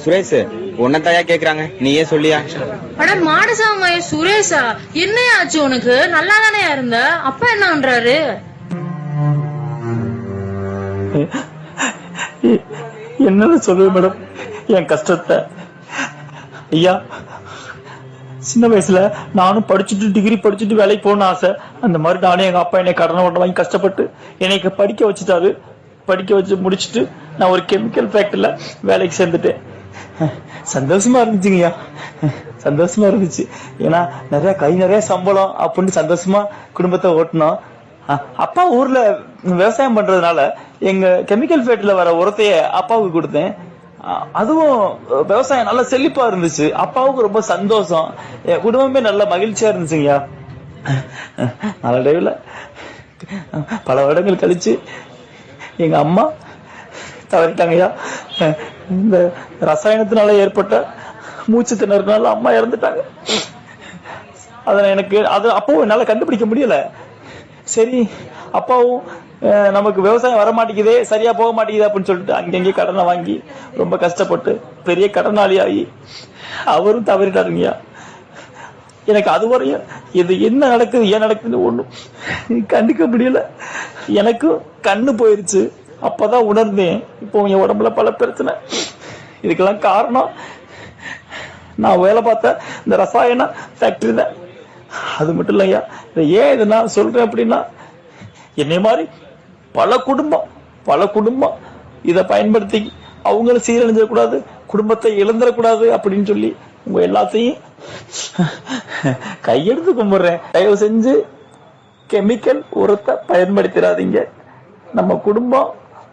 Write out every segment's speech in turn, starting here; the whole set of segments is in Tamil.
சுரேஷ் உன்னதாயா கேக்குறாங்க, நீயே சொல்லியா? அட மாடசாமி சுரேஷா, என்ன ஆச்சு உனக்கு? நல்லா தானே இருந்த, அப்பா என்ன பண்றாரு? என்னன்னு சொல்லுவேன் மேடம் என் கஷ்டத்தை. ஐயா, சின்ன வயசுல நானும் படிச்சுட்டு டிகிரி படிச்சுட்டு வேலைக்கு போகணும்னு ஆசை. அந்த மாதிரி நானும் எங்க அப்பா என்னை கடனை ஓட்ட வாங்கி கஷ்டப்பட்டு என்னை படிக்க வச்சுட்டாரு. படிக்க வச்சு முடிச்சுட்டு நான் ஒரு கெமிக்கல் ஃபேக்டரியில வேலைக்கு சேர்ந்துட்டேன். சந்தோஷமா இருந்துச்சுங்கய்யா, சந்தோஷமா இருந்துச்சு. ஏன்னா நிறைய சம்பளம் அப்படின்னு சந்தோஷமா குடும்பத்தை ஓட்டணும். அப்பா ஊர்ல விவசாயம் பண்றதுனால எங்க கெமிக்கல் ஃபேக்டரியில வர உரத்தைய அப்பாவுக்கு கொடுத்தேன். அதுவும் விவசாயம் நல்ல செழிப்பா இருந்துச்சு. அப்பாவுக்கு ரொம்ப சந்தோஷம், என் குடும்பமே நல்ல மகிழ்ச்சியா இருந்துச்சுங்கய்யா. நாளடைவில் பல வருடங்கள் கழிச்சு எங்க அம்மா தவறிட்டாங்கய்யா. இந்த ரசாயனத்தினால ஏற்பட்ட மூச்சு திணறதுனால அம்மா இறந்துட்டாங்க. அது அப்பவும் என்னால கண்டுபிடிக்க முடியல. சரி, அப்பாவும் நமக்கு விவசாயம் வர மாட்டேங்குதே, சரியா போக மாட்டேங்குது அப்படின்னு சொல்லிட்டு அங்கங்கே கடனை வாங்கி ரொம்ப கஷ்டப்பட்டு பெரிய கடனாளி ஆகி அவரும் தவறிட்டாருங்கய்யா. எனக்கு அதுவரையும் இது என்ன நடக்குது ஏன் நடக்குதுன்னு ஒண்ணும் கண்டுக்க முடியல. எனக்கும் கண்ணு போயிருச்சு. அப்பதான் உணர்ந்தேன் இப்போ என் உடம்புல பல பிரச்சனை. இதுக்கெல்லாம் காரணம் நான் வேலை பார்த்த இந்த ரசாயன ஃபேக்டரி தான். அது மட்டும் இல்லையா, ஏன் இதை நான் சொல்றேன் அப்படின்னா, என்னை மாதிரி பல குடும்பம் இதை பயன்படுத்தி அவங்களும் சீரழிஞ்சிடக்கூடாது, குடும்பத்தை இழந்துடக்கூடாது அப்படின்னு சொல்லி உங்க எல்லாத்தையும் கையெடுத்து கும்பிடுறேன். தயவு செஞ்சு கெமிக்கல் உரத்தை பயன்படுத்திடாதீங்க. நம்ம குடும்பம்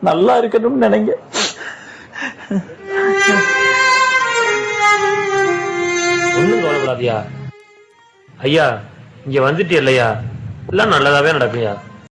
நல்லா இருக்கணும்னு நினைங்க. ஒண்ணும் கவலைப்படாதியா ஐயா, இங்க வந்துட்டு இல்லையா, எல்லாம் நல்லதாவே நடக்கும்யா.